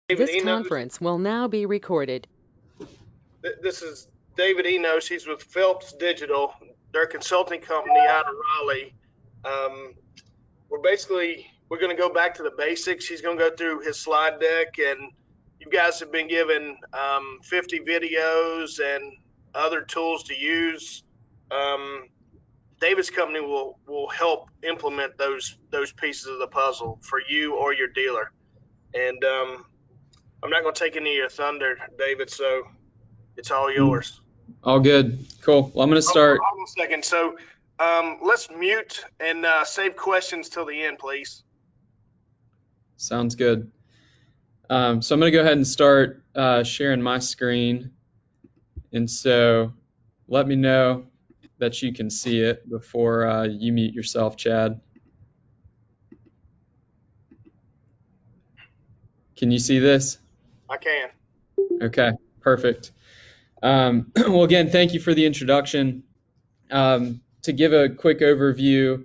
David This Enos. conference will now be recorded. This is David Enos. He's with Phelps Digital. They're a consulting company out of Raleigh. Um, we're going to go back to the basics. He's going to go through his slide deck, and you guys have been given 50 videos and other tools to use. Um, David's company will help implement those pieces of the puzzle for you or your dealer. And I'm not going to take any of your thunder, David. So it's all yours. All good. Cool. Well, I'm going to start. Hold on a second. So let's mute and save questions till the end, please. Sounds good. So I'm going to go ahead and start sharing my screen. And so let me know that you can see it before you mute yourself, Chad. Can you see this? I can. Okay, perfect. Well, again, thank you for the introduction. To give a quick overview,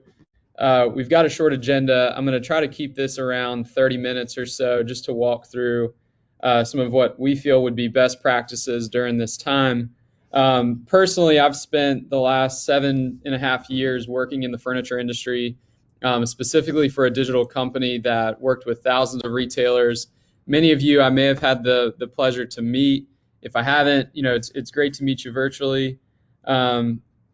we've got a short agenda. I'm going to try to keep this around 30 minutes or so just to walk through some of what we feel would be best practices during this time. Personally, I've spent the last 7.5 years working in the furniture industry, specifically for a digital company that worked with thousands of retailers. Many of you I may have had the pleasure to meet. If I haven't, it's great to meet you virtually. But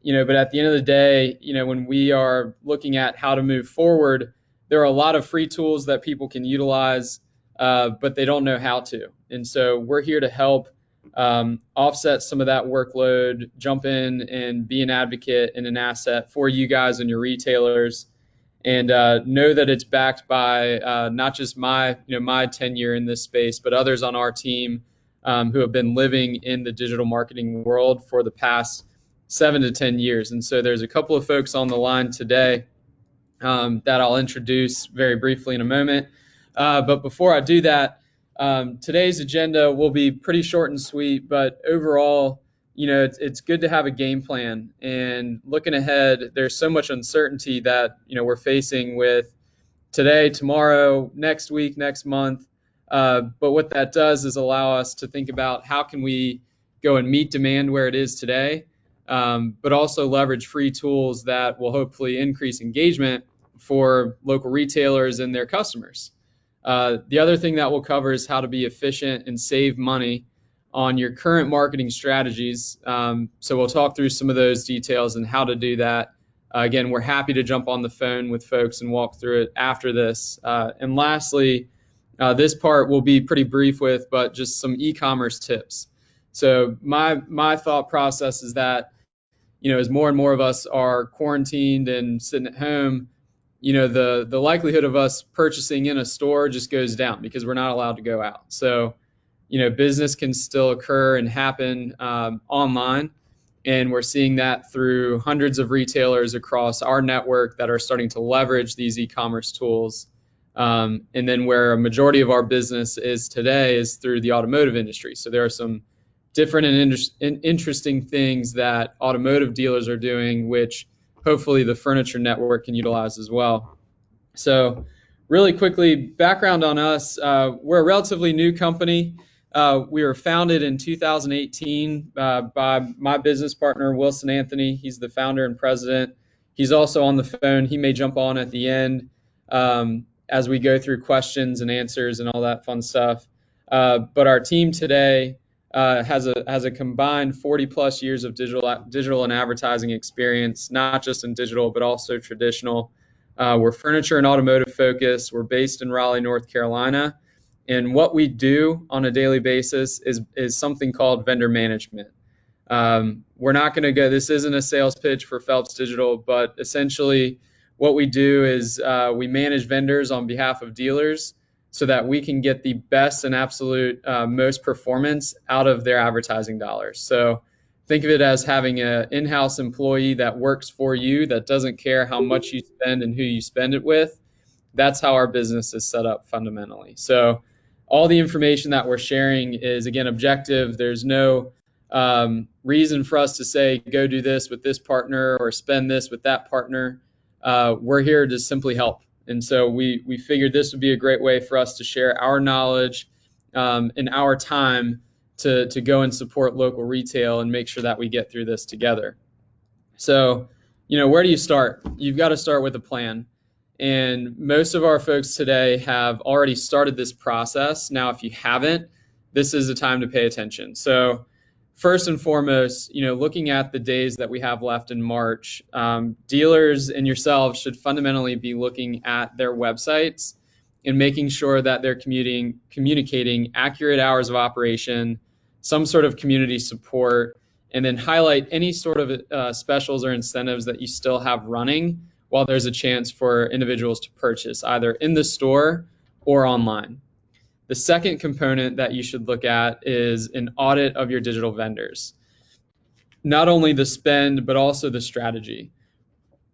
at the end of the day, when we are looking at how to move forward, there are a lot of free tools that people can utilize, but they don't know how to. And so we're here to help offset some of that workload, jump in and be an advocate and an asset for you guys and your retailers, and know that it's backed by not just my tenure in this space, but others on our team who have been living in the digital marketing world for the past 7 to 10 years. And so there's a couple of folks on the line today that I'll introduce very briefly in a moment. But before I do that, today's agenda will be pretty short and sweet, but overall, it's good to have a game plan. And looking ahead, there's so much uncertainty that, we're facing with today, tomorrow, next week, next month. But what that does is allow us to think about how can we go and meet demand where it is today, but also leverage free tools that will hopefully increase engagement for local retailers and their customers. The other thing that we'll cover is how to be efficient and save money on your current marketing strategies. So we'll talk through some of those details and how to do that. Again, we're happy to jump on the phone with folks and walk through it after this. And lastly, this part will be pretty brief with, but just some e-commerce tips. So my thought process is that, as more and more of us are quarantined and sitting at home, the likelihood of us purchasing in a store just goes down because we're not allowed to go out. So, business can still occur and happen online. And we're seeing that through hundreds of retailers across our network that are starting to leverage these e-commerce tools. And then where a majority of our business is today is through the automotive industry. So there are some different and interesting things that automotive dealers are doing, which hopefully the furniture network can utilize as well. So really quickly, background on us. We're a relatively new company. We were founded in 2018 by my business partner, Wilson Anthony. He's the founder and president. He's also on the phone. He may jump on at the end as we go through questions and answers and all that fun stuff. But our team today has a combined 40 plus years of digital and advertising experience, not just in digital, but also traditional. We're furniture and automotive focused. We're based in Raleigh, North Carolina. And what we do on a daily basis is something called vendor management. We're not going to go, this isn't a sales pitch for Phelps Digital, but essentially what we do is we manage vendors on behalf of dealers so that we can get the best and absolute most performance out of their advertising dollars. So think of it as having an in-house employee that works for you, that doesn't care how much you spend and who you spend it with. That's how our business is set up fundamentally. So all the information that we're sharing is, again, objective. There's no reason for us to say, go do this with this partner or spend this with that partner. We're here to simply help. And so we figured this would be a great way for us to share our knowledge in our time to go and support local retail and make sure that we get through this together. So, where do you start? You've got to start with a plan. And most of our folks today have already started this process. Now, if you haven't, this is the time to pay attention. So first and foremost, looking at the days that we have left in March, dealers and yourselves should fundamentally be looking at their websites and making sure that they're communicating accurate hours of operation, some sort of community support, and then highlight any sort of specials or incentives that you still have running while there's a chance for individuals to purchase either in the store or online. The second component that you should look at is an audit of your digital vendors. Not only the spend, but also the strategy.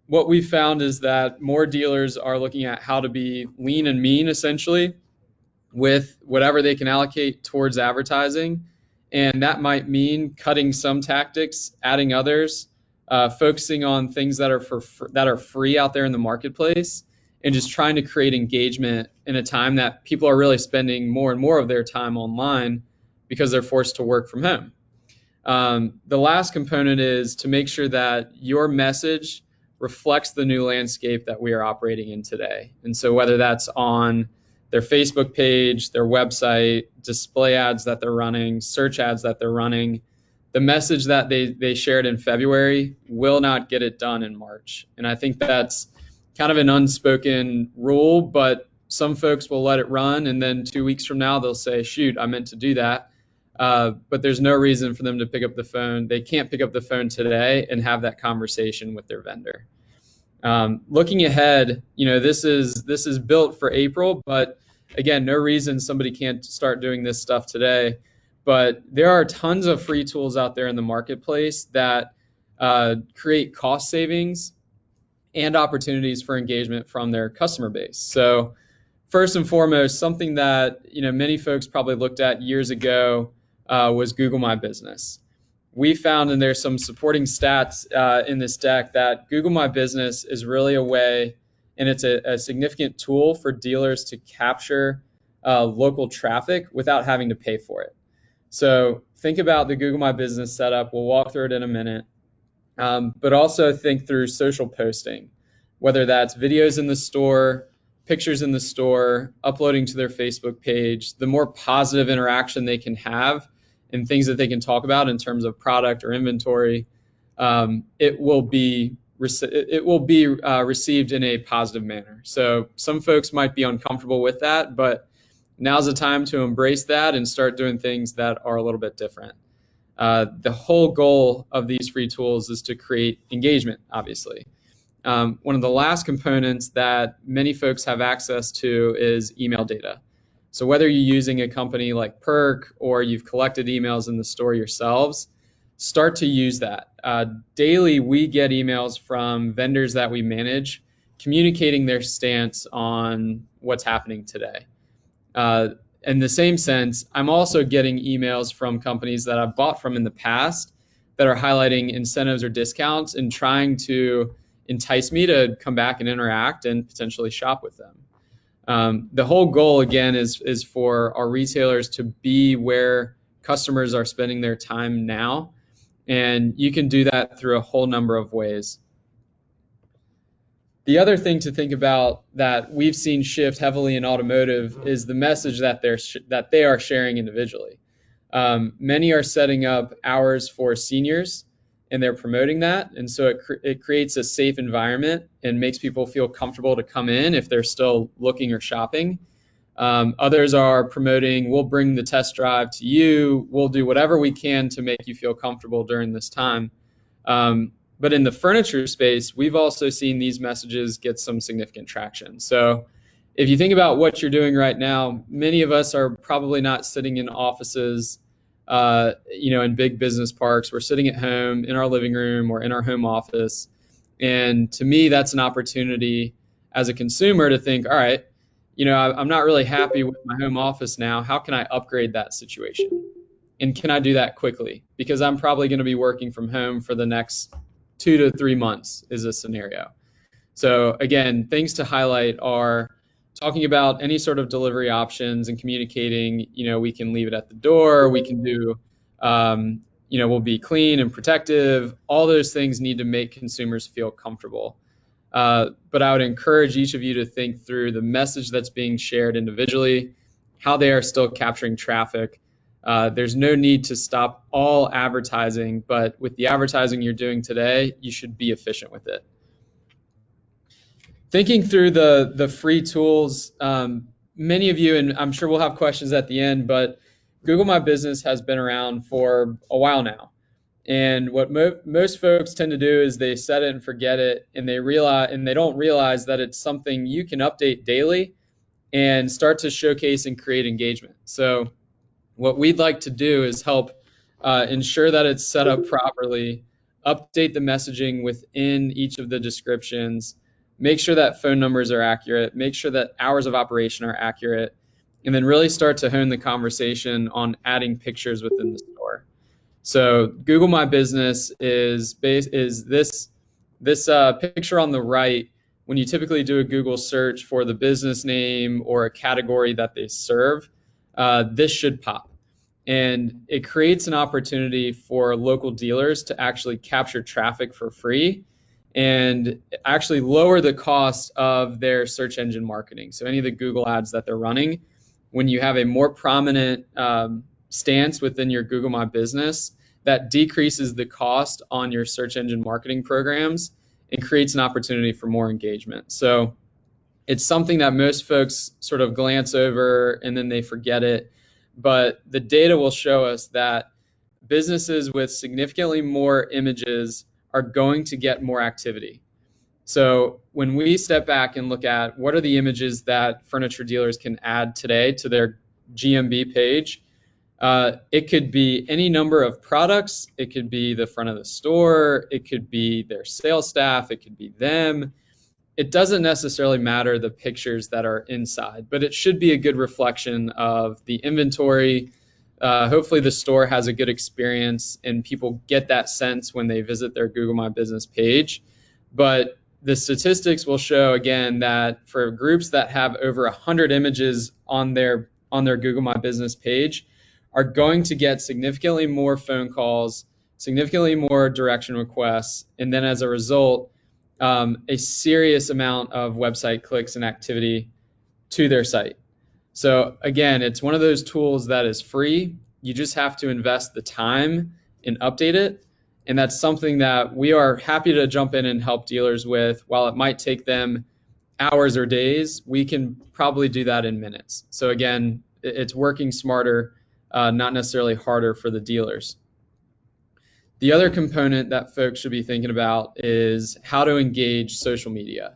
What we've found is that more dealers are looking at how to be lean and mean, essentially, with whatever they can allocate towards advertising. And that might mean cutting some tactics, adding others, focusing on things that are free out there in the marketplace, and just trying to create engagement in a time that people are really spending more and more of their time online because they're forced to work from home. The last component is to make sure that your message reflects the new landscape that we are operating in today. And so whether that's on their Facebook page, their website, display ads that they're running, search ads that they're running, the message that they shared in February will not get it done in March. And I think that's kind of an unspoken rule, but some folks will let it run, and then 2 weeks from now they'll say, shoot, I meant to do that. But there's no reason for them to pick up the phone. They can't pick up the phone today and have that conversation with their vendor. Looking ahead, this is built for April, but again, no reason somebody can't start doing this stuff today. But there are tons of free tools out there in the marketplace that create cost savings and opportunities for engagement from their customer base. So first and foremost, something that many folks probably looked at years ago was Google My Business. We found, and there's some supporting stats in this deck, that Google My Business is really a way, and it's a significant tool for dealers to capture local traffic without having to pay for it. So think about the Google My Business setup. We'll walk through it in a minute. But also think through social posting, whether that's videos in the store, pictures in the store, uploading to their Facebook page. The more positive interaction they can have and things that they can talk about in terms of product or inventory, it will be received in a positive manner. So some folks might be uncomfortable with that, but now's the time to embrace that and start doing things that are a little bit different. The whole goal of these free tools is to create engagement, obviously. One of the last components that many folks have access to is email data. So whether you're using a company like Perk or you've collected emails in the store yourselves, start to use that. Daily, we get emails from vendors that we manage communicating their stance on what's happening today. In the same sense, I'm also getting emails from companies that I've bought from in the past that are highlighting incentives or discounts and trying to entice me to come back and interact and potentially shop with them. The whole goal, again, is for our retailers to be where customers are spending their time now, and you can do that through a whole number of ways. The other thing to think about that we've seen shift heavily in automotive is the message that they are sharing individually. Many are setting up hours for seniors, and they're promoting that, and so it creates a safe environment and makes people feel comfortable to come in if they're still looking or shopping. Others are promoting, we'll bring the test drive to you, we'll do whatever we can to make you feel comfortable during this time. But in the furniture space, we've also seen these messages get some significant traction. So if you think about what you're doing right now, many of us are probably not sitting in offices in big business parks. We're sitting at home in our living room or in our home office. And to me, that's an opportunity as a consumer to think, all right, I'm not really happy with my home office now. How can I upgrade that situation? And can I do that quickly? Because I'm probably going to be working from home for the next 2 to 3 months is a scenario. So again, things to highlight are talking about any sort of delivery options and communicating, we can leave it at the door, we can do, we'll be clean and protective. All those things need to make consumers feel comfortable. But I would encourage each of you to think through the message that's being shared individually, how they are still capturing traffic. There's no need to stop all advertising, but with the advertising you're doing today, you should be efficient with it. Thinking through the free tools, many of you, and I'm sure we'll have questions at the end, but Google My Business has been around for a while now. And what most folks tend to do is they set it and forget it, and they don't realize that it's something you can update daily and start to showcase and create engagement. So what we'd like to do is help ensure that it's set up properly, update the messaging within each of the descriptions, make sure that phone numbers are accurate, make sure that hours of operation are accurate, and then really start to hone the conversation on adding pictures within the store. So Google My Business is this picture on the right. When you typically do a Google search for the business name or a category that they serve, this should pop. And it creates an opportunity for local dealers to actually capture traffic for free and actually lower the cost of their search engine marketing. So any of the Google ads that they're running, when you have a more prominent stance within your Google My Business, that decreases the cost on your search engine marketing programs and creates an opportunity for more engagement. So it's something that most folks sort of glance over and then they forget it. But the data will show us that businesses with significantly more images are going to get more activity. So when we step back and look at what are the images that furniture dealers can add today to their GMB page, it could be any number of products. It could be the front of the store. It could be their sales staff. It could be them. It doesn't necessarily matter the pictures that are inside, but it should be a good reflection of the inventory. Hopefully the store has a good experience and people get that sense when they visit their Google My Business page. But the statistics will show, again, that for groups that have over 100 images on their Google My Business page, are going to get significantly more phone calls, significantly more direction requests, and then as a result, a serious amount of website clicks and activity to their site. So again, it's one of those tools that is free. You just have to invest the time and update it. And that's something that we are happy to jump in and help dealers with. While it might take them hours or days, we can probably do that in minutes. So again, it's working smarter, not necessarily harder for the dealers. The other component that folks should be thinking about is how to engage social media.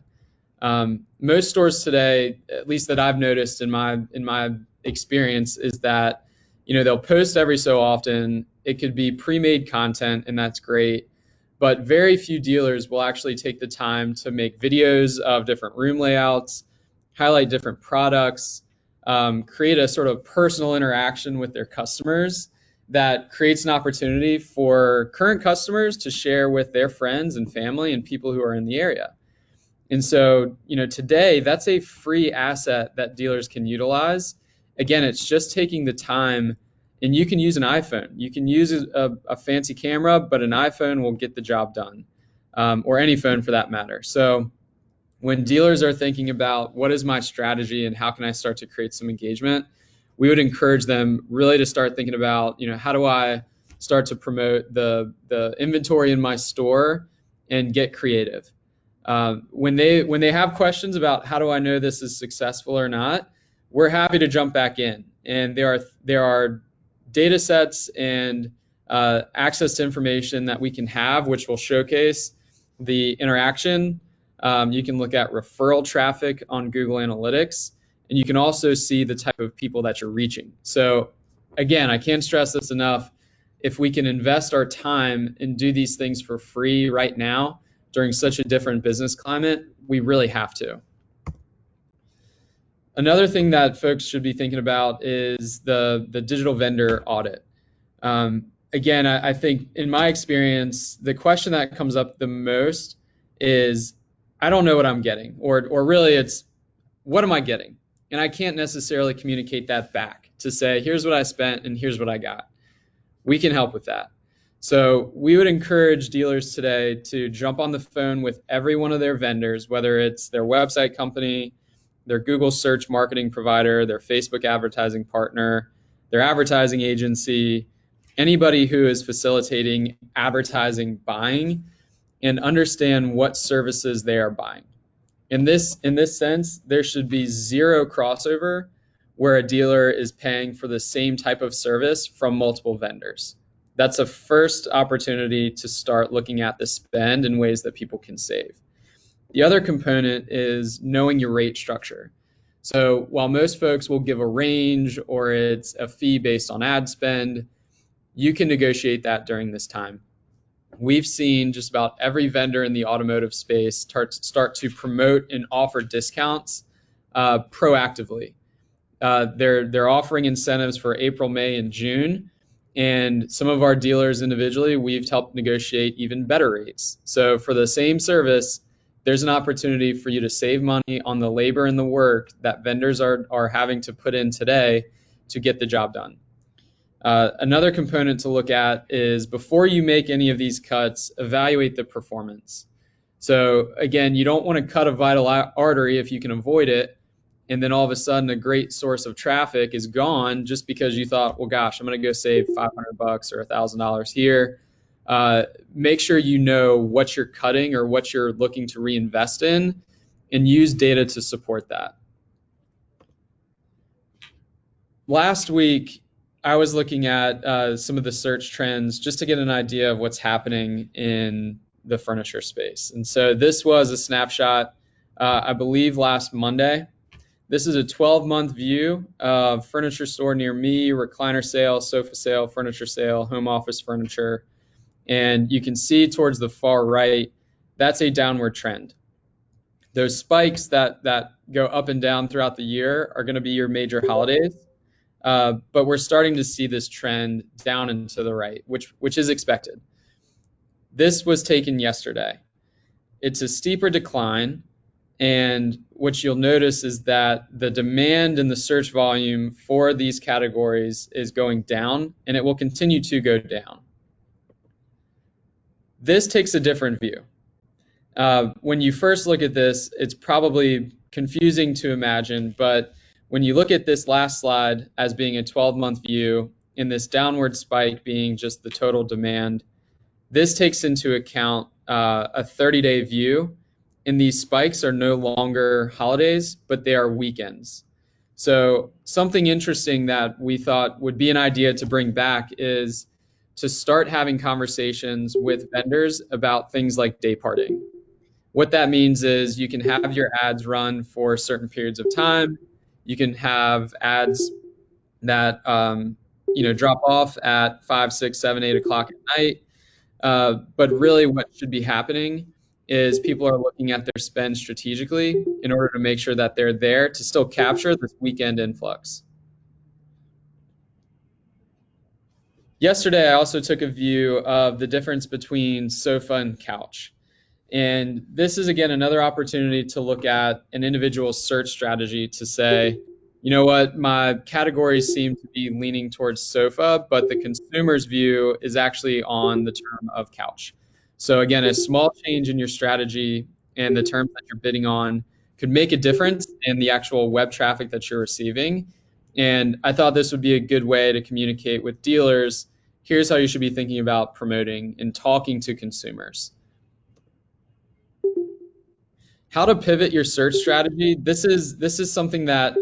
Most stores today, at least that I've noticed in my experience, is that they'll post every so often. It could be pre-made content, and that's great. But very few dealers will actually take the time to make videos of different room layouts, highlight different products, create a sort of personal interaction with their customers that creates an opportunity for current customers to share with their friends and family and people who are in the area. And so, today that's a free asset that dealers can utilize. Again, it's just taking the time, and you can use an iPhone. You can use a fancy camera, but an iPhone will get the job done, or any phone for that matter. So when dealers are thinking about what is my strategy and how can I start to create some engagement, we would encourage them really to start thinking about, how do I start to promote the inventory in my store and get creative. When they have questions about how do I know this is successful or not, we're happy to jump back in. And there are data sets and access to information that we can have, which will showcase the interaction. You can look at referral traffic on Google Analytics, and you can also see the type of people that you're reaching. So again, I can't stress this enough. If we can invest our time and do these things for free right now during such a different business climate, we really have to. Another thing that folks should be thinking about is the digital vendor audit. Again, I think in my experience, the question that comes up the most is, I don't know what I'm getting, or really it's, what am I getting? And I can't necessarily communicate that back to say, here's what I spent and here's what I got. We can help with that. So we would encourage dealers today to jump on the phone with every one of their vendors, whether it's their website company, their Google search marketing provider, their Facebook advertising partner, their advertising agency, anybody who is facilitating advertising buying, and understand what services they are buying. In this sense, there should be zero crossover where a dealer is paying for the same type of service from multiple vendors. That's a first opportunity to start looking at the spend in ways that people can save. The other component is knowing your rate structure. So while most folks will give a range or it's a fee based on ad spend, you can negotiate that during this time. We've seen just about every vendor in the automotive space start to promote and offer discounts proactively. They're offering incentives for April, May, and June. And some of our dealers individually, we've helped negotiate even better rates. So for the same service, there's an opportunity for you to save money on the labor and the work that vendors are having to put in today to get the job done. Another component to look at is before you make any of these cuts, evaluate the performance. So again, you don't want to cut a vital artery if you can avoid it, and then all of a sudden a great source of traffic is gone just because you thought, well, gosh, I'm going to go save $500 or $1,000 here. Make sure you know what you're cutting or what you're looking to reinvest in, and use data to support that. Last week, I was looking at some of the search trends just to get an idea of what's happening in the furniture space. And so this was a snapshot, I believe, last Monday. This is a 12-month view of furniture store near me, recliner sale, sofa sale, furniture sale, home office furniture. And you can see towards the far right, that's a downward trend. Those spikes that go up and down throughout the year are going to be your major holidays. But we're starting to see this trend down and to the right, which is expected. This was taken yesterday. It's a steeper decline, and what you'll notice is that the demand and the search volume for these categories is going down, and it will continue to go down. This takes a different view. When you first look at this, it's probably confusing to imagine, but when you look at this last slide as being a 12-month view and this downward spike being just the total demand, this takes into account a 30-day view, and these spikes are no longer holidays, but they are weekends. So something interesting that we thought would be an idea to bring back is to start having conversations with vendors about things like day parting. What that means is you can have your ads run for certain periods of time. You can have ads that drop off at 5, 6, 7, 8 o'clock at night. But really what should be happening is people are looking at their spend strategically in order to make sure that they're there to still capture this weekend influx. Yesterday, I also took a view of the difference between sofa and couch. And this is, again, another opportunity to look at an individual search strategy to say, you know what, my categories seem to be leaning towards sofa, but the consumer's view is actually on the term of couch. So again, a small change in your strategy and the terms that you're bidding on could make a difference in the actual web traffic that you're receiving. And I thought this would be a good way to communicate with dealers. Here's how you should be thinking about promoting and talking to consumers. How to pivot your search strategy. This is something that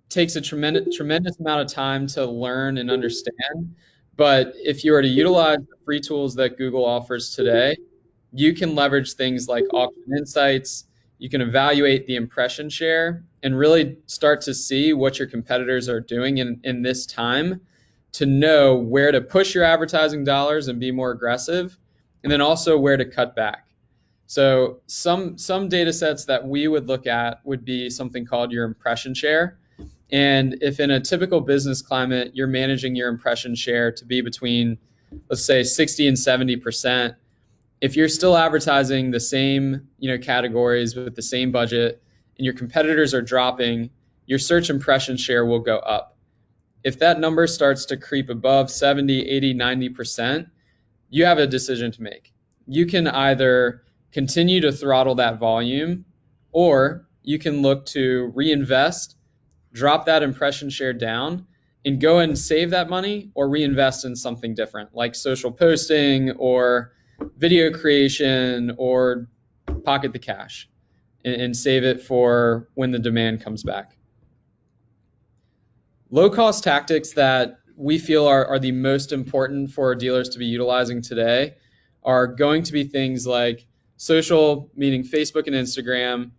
takes a tremendous amount of time to learn and understand. But if you are to utilize the free tools that Google offers today, you can leverage things like auction insights. You can evaluate the impression share and really start to see what your competitors are doing in this time to know where to push your advertising dollars and be more aggressive, and then also where to cut back. So some data sets that we would look at would be something called your impression share. And if in a typical business climate, you're managing your impression share to be between, let's say, 60 and 70%, if you're still advertising the same categories with the same budget and your competitors are dropping, your search impression share will go up. If that number starts to creep above 70, 80, 90%, you have a decision to make. You can either continue to throttle that volume, or you can look to reinvest, drop that impression share down, and go and save that money or reinvest in something different, like social posting or video creation, or pocket the cash and save it for when the demand comes back. Low-cost tactics that we feel are the most important for dealers to be utilizing today are going to be things like social, meaning Facebook and Instagram,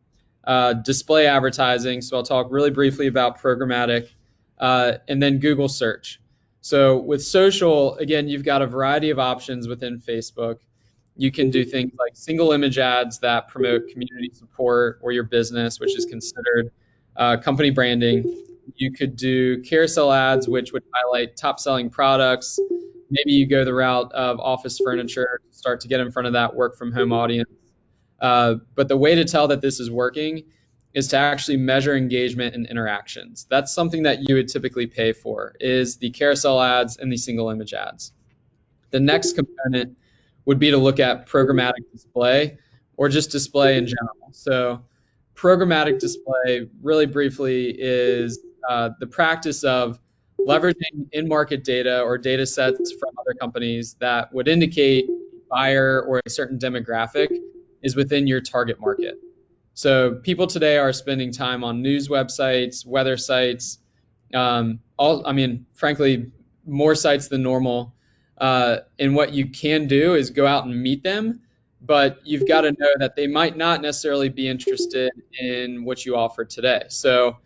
display advertising. So I'll talk really briefly about programmatic, and then Google search. So with social, again, you've got a variety of options within Facebook. You can do things like single image ads that promote community support or your business, which is considered company branding. You could do carousel ads, which would highlight top selling products. Maybe you go the route of office furniture, start to get in front of that work from home audience. But the way to tell that this is working is to actually measure engagement and interactions. That's something that you would typically pay for, is the carousel ads and the single image ads. The next component would be to look at programmatic display, or just display in general. So programmatic display, really briefly, is the practice of leveraging in-market data or data sets from other companies that would indicate a buyer or a certain demographic is within your target market. So people today are spending time on news websites, weather sites, frankly, more sites than normal. And what you can do is go out and meet them, but you've got to know that they might not necessarily be interested in what you offer today. So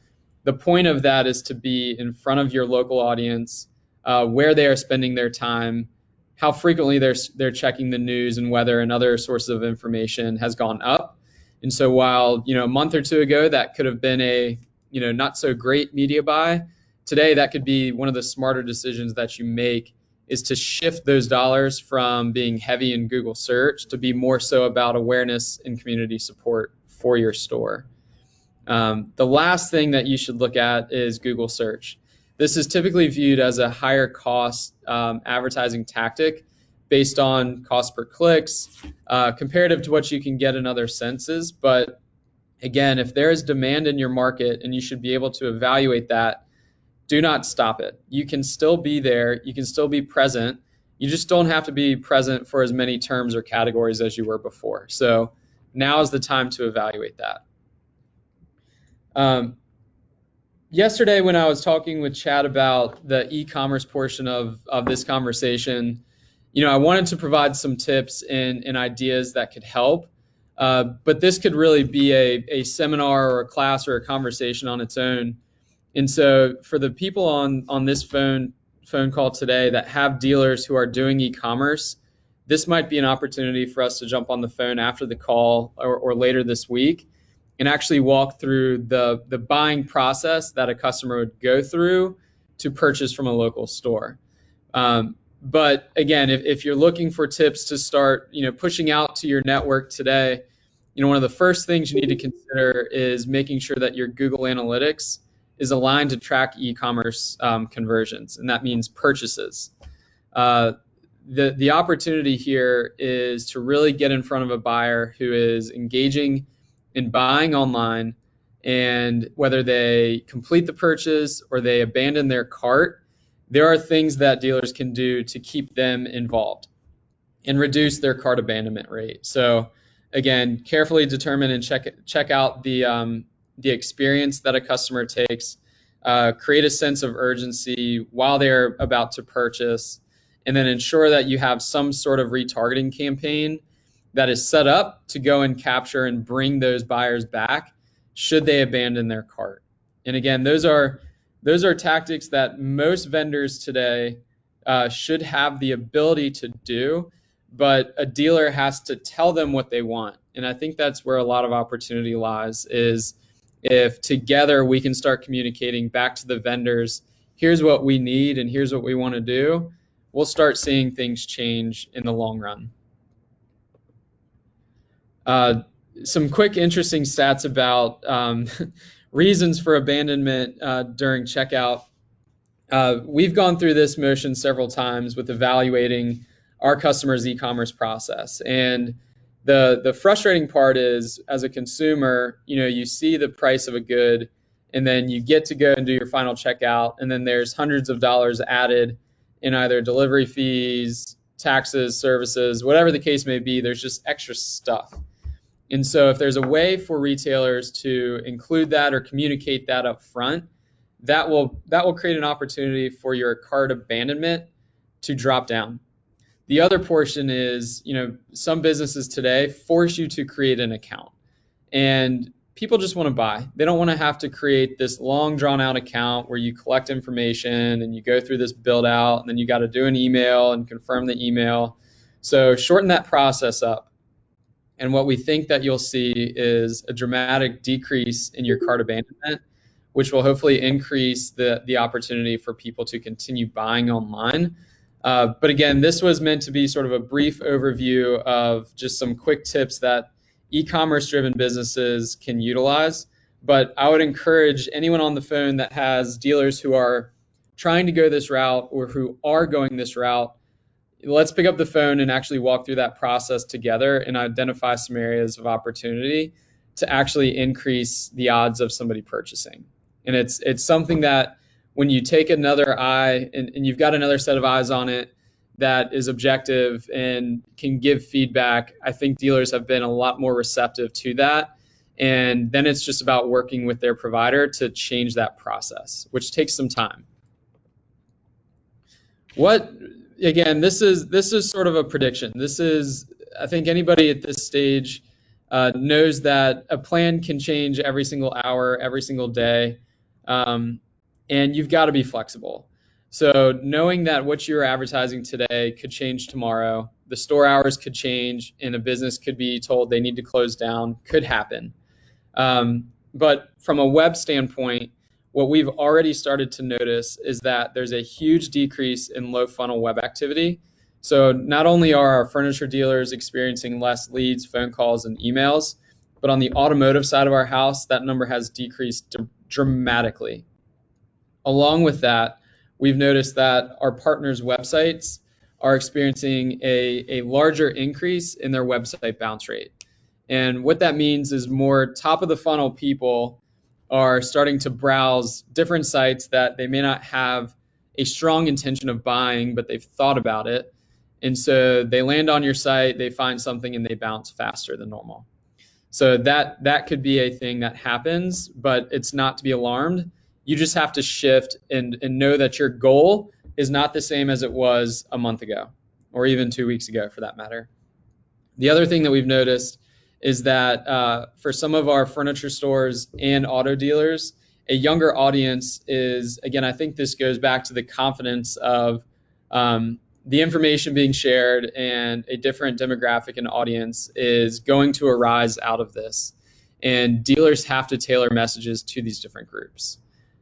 the point of that is to be in front of your local audience, where they are spending their time, how frequently they're checking the news and weather and other sources of information has gone up. And so while, a month or two ago, that could have been a, not so great media buy, today that could be one of the smarter decisions that you make, is to shift those dollars from being heavy in Google search to be more so about awareness and community support for your store. The last thing that you should look at is Google search. This is typically viewed as a higher cost advertising tactic based on cost per clicks, comparative to what you can get in other senses. But again, if there is demand in your market and you should be able to evaluate that, do not stop it. You can still be there. You can still be present. You just don't have to be present for as many terms or categories as you were before. So now is the time to evaluate that. Yesterday, when I was talking with Chad about the e-commerce portion of this conversation, I wanted to provide some tips and ideas that could help. But this could really be a seminar or a class or a conversation on its own. And so for the people on this phone call today that have dealers who are doing e-commerce, this might be an opportunity for us to jump on the phone after the call or later this week and actually walk through the buying process that a customer would go through to purchase from a local store. But again, if you're looking for tips to start, pushing out to your network today, one of the first things you need to consider is making sure that your Google Analytics is aligned to track e-commerce conversions, and that means purchases. The opportunity here is to really get in front of a buyer who is engaging in buying online, and whether they complete the purchase or they abandon their cart, there are things that dealers can do to keep them involved and reduce their cart abandonment rate. So again, carefully determine and check out the experience that a customer takes, create a sense of urgency while they're about to purchase, and then ensure that you have some sort of retargeting campaign that is set up to go and capture and bring those buyers back should they abandon their cart. And again, those are tactics that most vendors today should have the ability to do, but a dealer has to tell them what they want. And I think that's where a lot of opportunity lies, is if together we can start communicating back to the vendors, here's what we need and here's what we want to do, we'll start seeing things change in the long run. some quick interesting stats about reasons for abandonment during checkout. We've gone through this motion several times with evaluating our customers' e-commerce process. And the frustrating part is, as a consumer, you see the price of a good, and then you get to go and do your final checkout, and then there's hundreds of dollars added in either delivery fees, taxes, services, whatever the case may be. There's just extra stuff. And so if there's a way for retailers to include that or communicate that up front, that will create an opportunity for your cart abandonment to drop down. The other portion is, some businesses today force you to create an account, and people just want to buy. They don't want to have to create this long drawn out account where you collect information and you go through this build out, and then you got to do an email and confirm the email. So shorten that process up. And what we think that you'll see is a dramatic decrease in your cart abandonment, which will hopefully increase the opportunity for people to continue buying online. But again, this was meant to be sort of a brief overview of just some quick tips that e-commerce driven businesses can utilize. But I would encourage anyone on the phone that has dealers who are trying to go this route or who are going this route, let's pick up the phone and actually walk through that process together and identify some areas of opportunity to actually increase the odds of somebody purchasing. And it's something that when you take another eye and you've got another set of eyes on it that is objective and can give feedback, I think dealers have been a lot more receptive to that. And then it's just about working with their provider to change that process, which takes some time. Again, this is sort of a prediction. I think anybody at this stage knows that a plan can change every single hour, every single day, and you've got to be flexible. So knowing that what you're advertising today could change tomorrow, the store hours could change, and a business could be told they need to close down, could happen. But from a web standpoint, what we've already started to notice is that there's a huge decrease in low funnel web activity. So not only are our furniture dealers experiencing less leads, phone calls, and emails, but on the automotive side of our house, that number has decreased dramatically. Along with that, we've noticed that our partners' websites are experiencing a larger increase in their website bounce rate. And what that means is more top of the funnel people are starting to browse different sites that they may not have a strong intention of buying, but they've thought about it. And so they land on your site, they find something, and they bounce faster than normal. So that could be a thing that happens, but it's not to be alarmed. You just have to shift and know that your goal is not the same as it was a month ago, or even 2 weeks ago for that matter. The other thing that we've noticed is that for some of our furniture stores and auto dealers, a younger audience is, again, I think this goes back to the confidence of the information being shared, and a different demographic and audience is going to arise out of this. And dealers have to tailor messages to these different groups.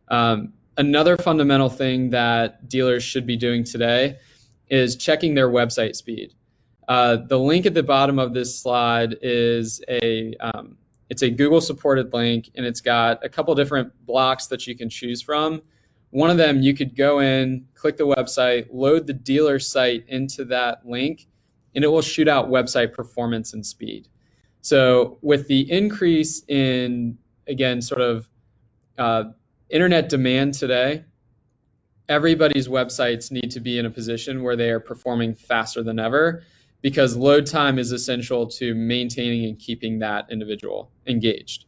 Another fundamental thing that dealers should be doing today is checking their website speed. The link at the bottom of this slide is it's a Google supported link, and it's got a couple different blocks that you can choose from. One of them, you could go in, click the website, load the dealer site into that link, and it will shoot out website performance and speed. So with the increase in, again, sort of internet demand today, everybody's websites need to be in a position where they are performing faster than ever, because load time is essential to maintaining and keeping that individual engaged.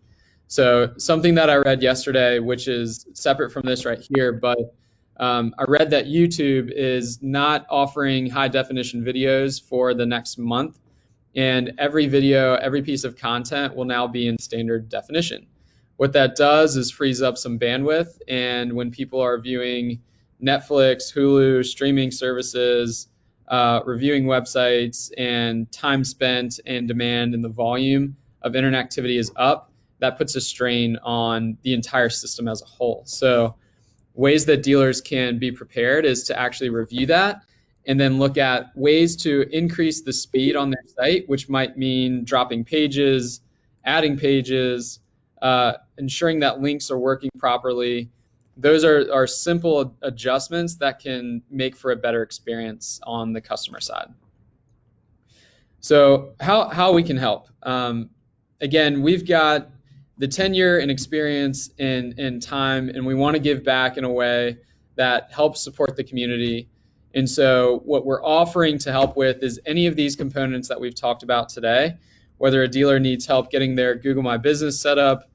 So something that I read yesterday, which is separate from this right here, but I read that YouTube is not offering high definition videos for the next month, and every video, every piece of content will now be in standard definition. What that does is frees up some bandwidth, and when people are viewing Netflix, Hulu, streaming services, reviewing websites, and time spent and demand and the volume of internet activity is up, that puts a strain on the entire system as a whole. So ways that dealers can be prepared is to actually review that and then look at ways to increase the speed on their site, which might mean dropping pages, adding pages, ensuring that links are working properly. Those are simple adjustments that can make for a better experience on the customer side. So how we can help? Again, we've got the tenure and experience in time, and we want to give back in a way that helps support the community. And so what we're offering to help with is any of these components that we've talked about today, whether a dealer needs help getting their Google My Business set up,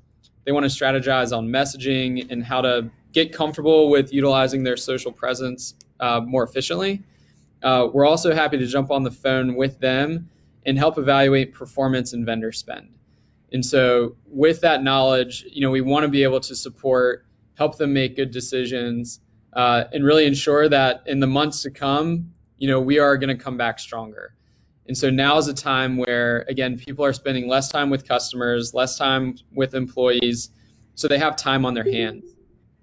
they want to strategize on messaging and how to get comfortable with utilizing their social presence more efficiently. We're also happy to jump on the phone with them and help evaluate performance and vendor spend. And so with that knowledge, we want to be able to support, help them make good decisions, and really ensure that in the months to come, we are going to come back stronger. And so now is a time where, again, people are spending less time with customers, less time with employees, so they have time on their hands.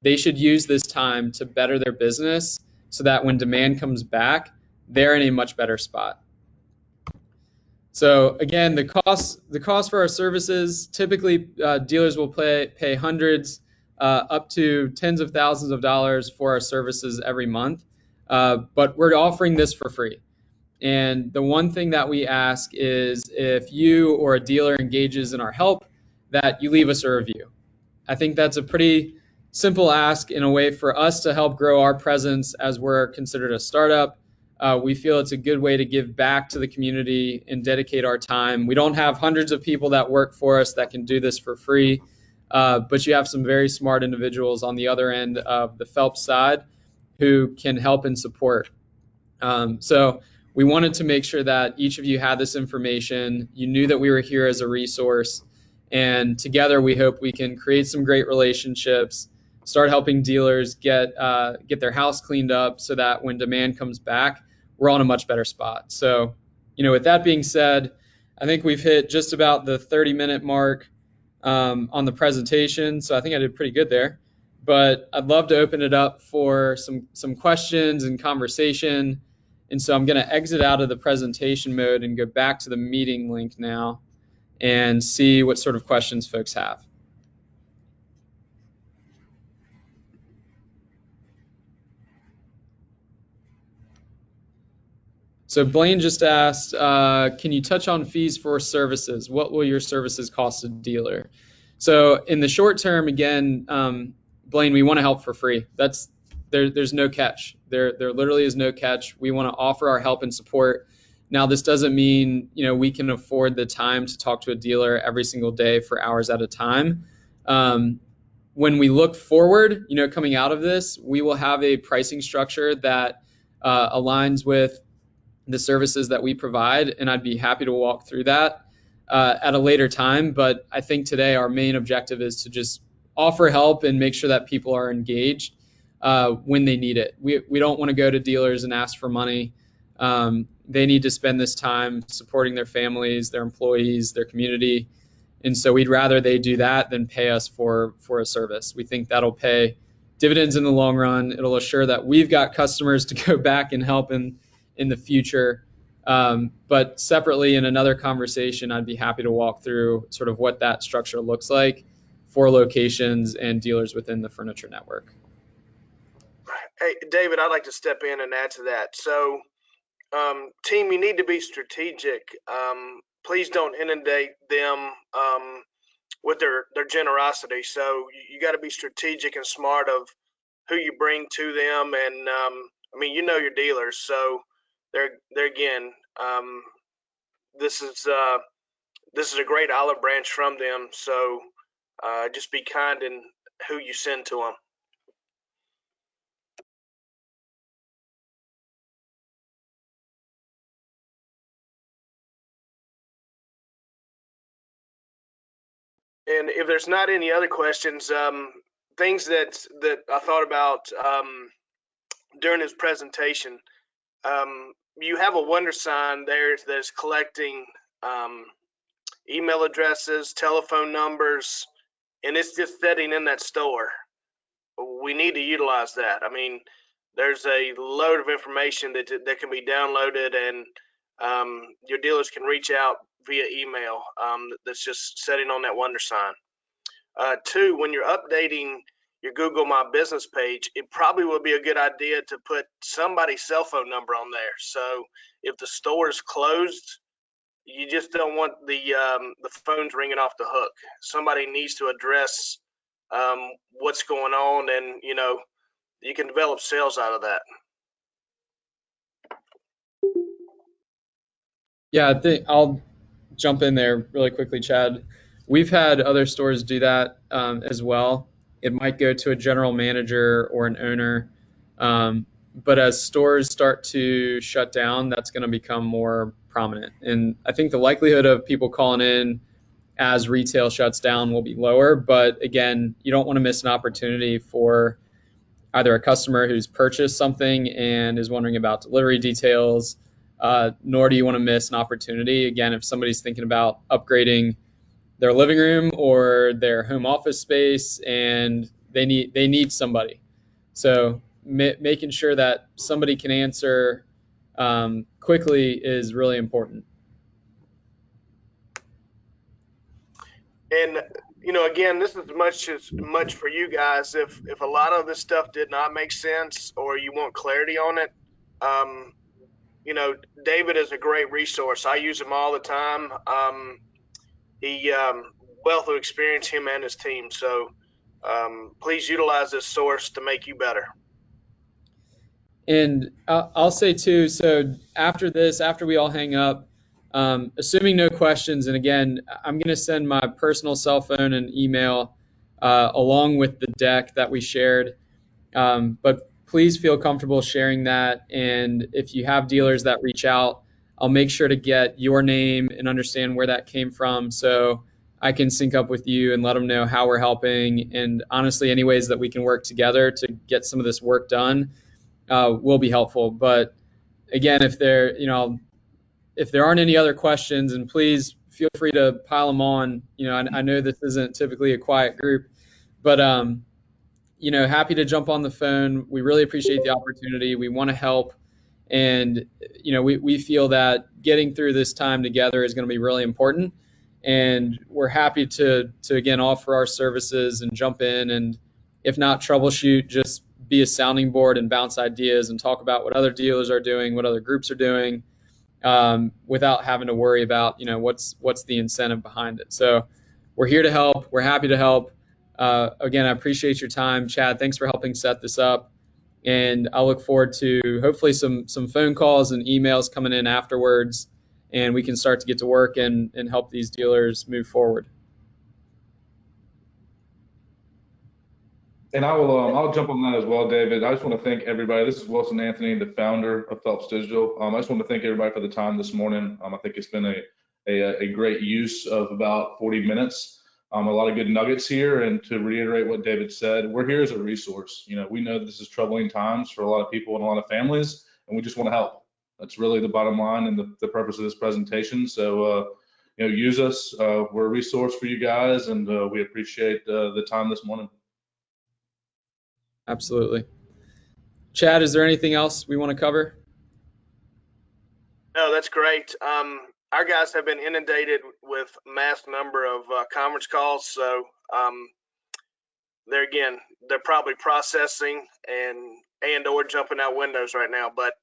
They should use this time to better their business so that when demand comes back, they're in a much better spot. So again, the cost for our services, typically dealers will pay hundreds up to tens of thousands of dollars for our services every month, but we're offering this for free. And the one thing that we ask is if you or a dealer engages in our help, that you leave us a review. I think that's a pretty simple ask in a way for us to help grow our presence as we're considered a startup. We feel it's a good way to give back to the community and dedicate our time. We don't have hundreds of people that work for us that can do this for free, but you have some very smart individuals on the other end of the Phelps side who can help and support. So we wanted to make sure that each of you had this information. You knew that we were here as a resource, and together we hope we can create some great relationships, start helping dealers get their house cleaned up so that when demand comes back, we're all in a much better spot. So, with that being said, I think we've hit just about the 30-minute mark on the presentation, so I think I did pretty good there. But I'd love to open it up for some questions and conversation. And so I'm going to exit out of the presentation mode and go back to the meeting link now and see what sort of questions folks have. So Blaine just asked, can you touch on fees for services? What will your services cost a dealer? So in the short term, again, Blaine, we want to help for free. There's no catch. There literally is no catch. We want to offer our help and support. Now, this doesn't mean we can afford the time to talk to a dealer every single day for hours at a time. When we look forward, coming out of this, we will have a pricing structure that aligns with the services that we provide, and I'd be happy to walk through that at a later time. But I think today our main objective is to just offer help and make sure that people are engaged when they need it. We don't want to go to dealers and ask for money. They need to spend this time supporting their families, their employees, their community. And so we'd rather they do that than pay us for a service. We think that'll pay dividends in the long run. It'll assure that we've got customers to go back and help in the future. But separately in another conversation, I'd be happy to walk through sort of what that structure looks like for locations and dealers within the furniture network. Hey, David, I'd like to step in and add to that. So, team, you need to be strategic. Please don't inundate them with their generosity. So you got to be strategic and smart of who you bring to them. And I mean, your dealers, so they're again, this is a great olive branch from them. So just be kind in who you send to them. And if there's not any other questions, things that I thought about during his presentation, you have a wonder sign there that's collecting email addresses, telephone numbers, and it's just sitting in that store. We need to utilize that. I mean, there's a load of information that can be downloaded, and your dealers can reach out via email that's just setting on that wonder sign. Two, when you're updating your Google My Business page, it probably would be a good idea to put somebody's cell phone number on there. So if the store is closed, you just don't want the phones ringing off the hook. Somebody needs to address what's going on, and you can develop sales out of that. Yeah, I think I'll jump in there really quickly, Chad. We've had other stores do that as well. It might go to a general manager or an owner. But as stores start to shut down, that's going to become more prominent. And I think the likelihood of people calling in as retail shuts down will be lower. But again, you don't want to miss an opportunity for either a customer who's purchased something and is wondering about delivery details, nor do you want to miss an opportunity. Again, if somebody's thinking about upgrading their living room or their home office space and they need somebody. So making sure that somebody can answer quickly is really important. And again, this is much for you guys. If a lot of this stuff did not make sense or you want clarity on it, um, David is a great resource. I use him all the time. He wealth of experience, him and his team. So please utilize this source to make you better. And I'll say too, so after this, after we all hang up, assuming no questions, and again, I'm going to send my personal cell phone and email along with the deck that we shared. But please feel comfortable sharing that. And if you have dealers that reach out, I'll make sure to get your name and understand where that came from so I can sync up with you and let them know how we're helping. And honestly, any ways that we can work together to get some of this work done will be helpful. But again, if there aren't any other questions, and please feel free to pile them on. I know this isn't typically a quiet group, but happy to jump on the phone. We really appreciate the opportunity. We want to help. And, we feel that getting through this time together is going to be really important. And we're happy to again, offer our services and jump in and, if not troubleshoot, just be a sounding board and bounce ideas and talk about what other dealers are doing, what other groups are doing, without having to worry about, what's the incentive behind it. So we're here to help. We're happy to help. Again, I appreciate your time. Chad, thanks for helping set this up. And I look forward to hopefully some phone calls and emails coming in afterwards, and we can start to get to work and help these dealers move forward. And I'll jump on that as well, David. I just want to thank everybody. This is Wilson Anthony, the founder of Phelps Digital. I just want to thank everybody for the time this morning. I think it's been a great use of about 40 minutes. A lot of good nuggets here. And to reiterate what David said, we're here as a resource. We know this is troubling times for a lot of people and a lot of families, and we just want to help. That's really the bottom line and the purpose of this presentation. So, use us. We're a resource for you guys, and we appreciate the time this morning. Absolutely. Chad, is there anything else we want to cover? No, that's great. Our guys have been inundated with mass number of conference calls, so they're probably processing and or jumping out windows right now. But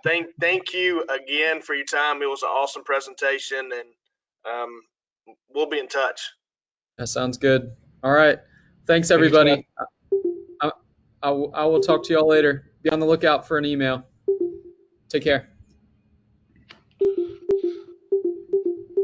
thank you again for your time. It was an awesome presentation, and we'll be in touch. That sounds good. All right. Thanks, everybody. I will talk to y'all later. Be on the lookout for an email. Take care.